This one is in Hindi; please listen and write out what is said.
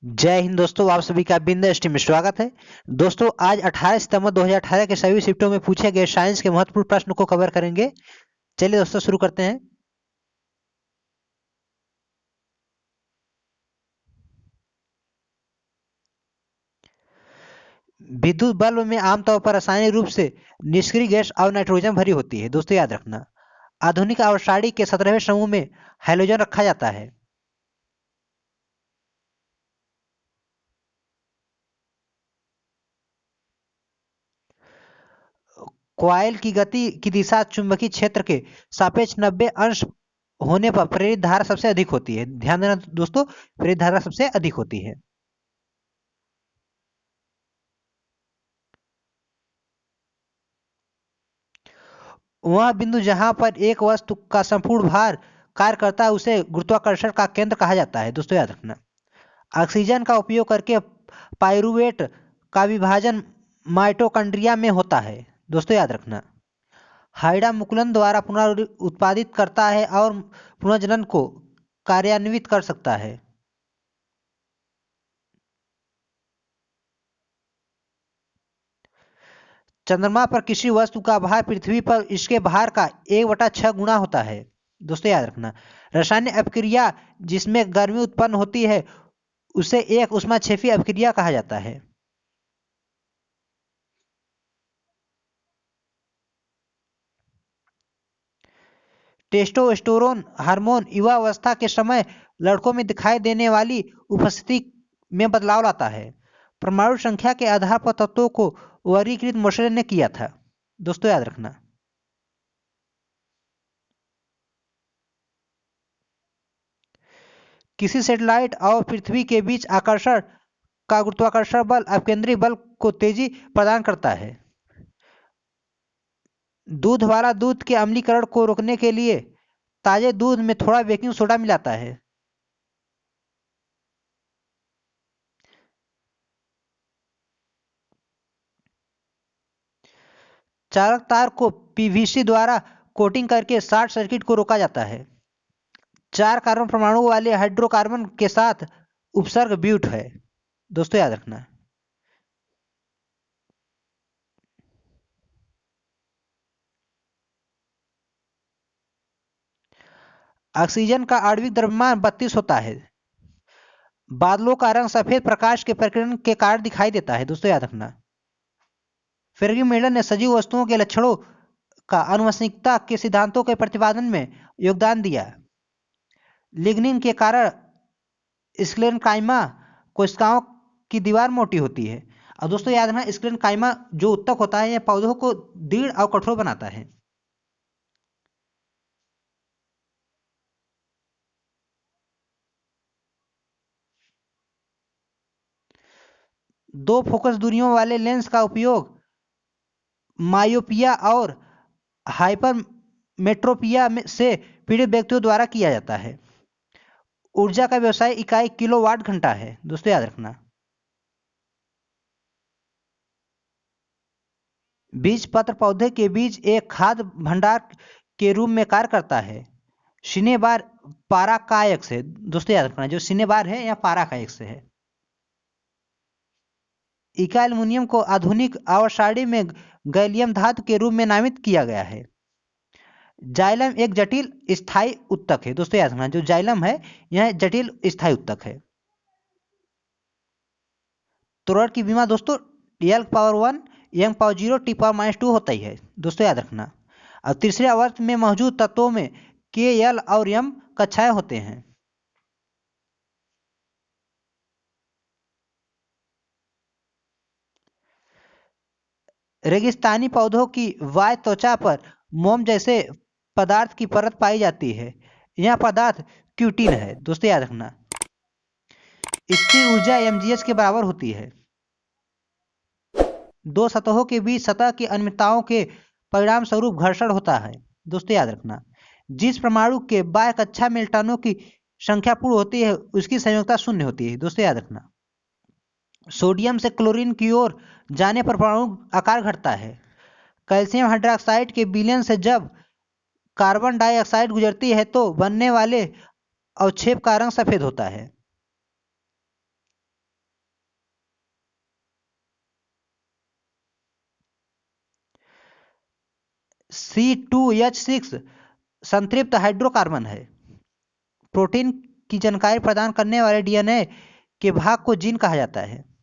जय हिंद दोस्तों, आप सभी का बिंद स्ट्रीम में स्वागत है। दोस्तों, आज 18 सितंबर 2018 के सभी शिफ्टों में पूछे गए साइंस के महत्वपूर्ण प्रश्न को कवर करेंगे। चलिए दोस्तों, शुरू करते हैं। विद्युत बल्ब में आमतौर पर रासायनिक रूप से निष्क्रिय गैस और नाइट्रोजन भरी होती है। दोस्तों, याद रखना। आधुनिक आवर्त के 17वें समूह में हाइड्रोजन रखा जाता है। कॉइल की गति की दिशा चुंबकीय क्षेत्र के सापेक्ष 90 अंश होने पर प्रेरित धारा सबसे अधिक होती है। ध्यान देना दोस्तों, प्रेरित धारा सबसे अधिक होती है। वह बिंदु जहां पर एक वस्तु का संपूर्ण भार कार्य करता है उसे गुरुत्वाकर्षण का केंद्र कहा जाता है। दोस्तों, याद रखना। ऑक्सीजन का उपयोग करके पाइरूवेट का विभाजन माइटोकॉन्ड्रिया में होता है। दोस्तों, याद रखना। हाइड्रा मुकुलन द्वारा पुनरुत्पादित करता है और पुनर्जनन को कार्यान्वित कर सकता है। चंद्रमा पर किसी वस्तु का भार पृथ्वी पर इसके भार का 1/6 गुना होता है। दोस्तों, याद रखना। रासायनिक अपक्रिया जिसमें गर्मी उत्पन्न होती है उसे एक ऊष्माक्षेपी अपक्रिया कहा जाता है। टेस्टोस्टेरोन हार्मोन युवावस्था के समय लड़कों में दिखाई देने वाली उपस्थिति में बदलाव लाता है। परमाणु संख्या के आधार पर तत्वों को वर्गीकृत मोशरे ने किया था। दोस्तों, याद रखना। किसी सेटेलाइट और पृथ्वी के बीच आकर्षण का गुरुत्वाकर्षण बल अपकेंद्री बल को तेजी प्रदान करता है। दूध वाला दूध के अम्लीकरण को रोकने के लिए ताजे दूध में थोड़ा बेकिंग सोडा मिलाता है। चालक तार को पीवीसी द्वारा कोटिंग करके शॉर्ट सर्किट को रोका जाता है। 4 कार्बन परमाणु वाले हाइड्रोकार्बन के साथ उपसर्ग ब्यूट है। दोस्तों, याद रखना। ऑक्सीजन का आणविक द्रव्यमान 32 होता है। बादलों का रंग सफेद प्रकाश के प्रकीर्णन के कारण दिखाई देता है। दोस्तों, याद रखना। फेर्गी मिलर ने सजीव वस्तुओं के लक्षणों का आनुवंशिकता के सिद्धांतों के प्रतिपादन में योगदान दिया। लिग्निन के कारण स्क्लेरेंकाइमा कोशिकाओं की दीवार मोटी होती है। और दोस्तों, याद रखना, स्क्लेरेंकाइमा जो उत्तक होता है यह पौधों को दृढ़ और कठोर बनाता है। दो फोकस दूरियों वाले लेंस का उपयोग मायोपिया और हाइपरमेट्रोपिया से पीड़ित व्यक्तियों द्वारा किया जाता है। ऊर्जा का व्यवसाय इकाई किलोवाट घंटा है। दोस्तों, याद रखना। बीज पत्र पौधे के बीज एक खाद्य भंडार के रूप में कार्य करता है। सिनेबार पाराकायक से। दोस्तों, याद रखना, जो सिनेबार है या पाराकायक से है। इका एल्युमिनियम को आधुनिक आवर्त में गैलियम धातु के रूप में नामित किया गया है। जाइलम एक जटिल स्थायी उत्तक है। दोस्तों, याद रखना, जो जाइलम है यह जटिल स्थायी उत्तक है। तोरण की बीमा दोस्तों L⁻1 M⁻0 T⁻2 होता ही है। दोस्तों, याद रखना। और तीसरे आवर्त में मौजूद तत्वों में K, L और M कक्षाएं होते हैं। रेगिस्तानी पौधों की वाय त्वचा पर मोम जैसे पदार्थ की परत पाई जाती है। यह पदार्थ क्यूटिन है। दोस्तों, याद रखना। स्थिर ऊर्जा mgh के बराबर होती है। दो सतहों के बीच सतह की अनियमितताओं के परिणाम स्वरूप घर्षण होता है। दोस्तों, याद रखना। जिस परमाणु के बाह्य कक्षा में इलेक्ट्रॉनों की संख्या पूर्ण होती है उसकी संयोजकता शून्य होती है। दोस्तों, याद रखना। सोडियम से क्लोरीन की ओर जाने पर परमाणु आकार घटता है। कैल्शियम हाइड्रोक्साइड के विलयन से जब कार्बन डाइऑक्साइड गुजरती है तो बनने वाले अवक्षेप का रंग सफेद होता है। C2H6 संतृप्त हाइड्रोकार्बन है। प्रोटीन की जानकारी प्रदान करने वाले डीएनए के भाग को जीन कहा जाता है।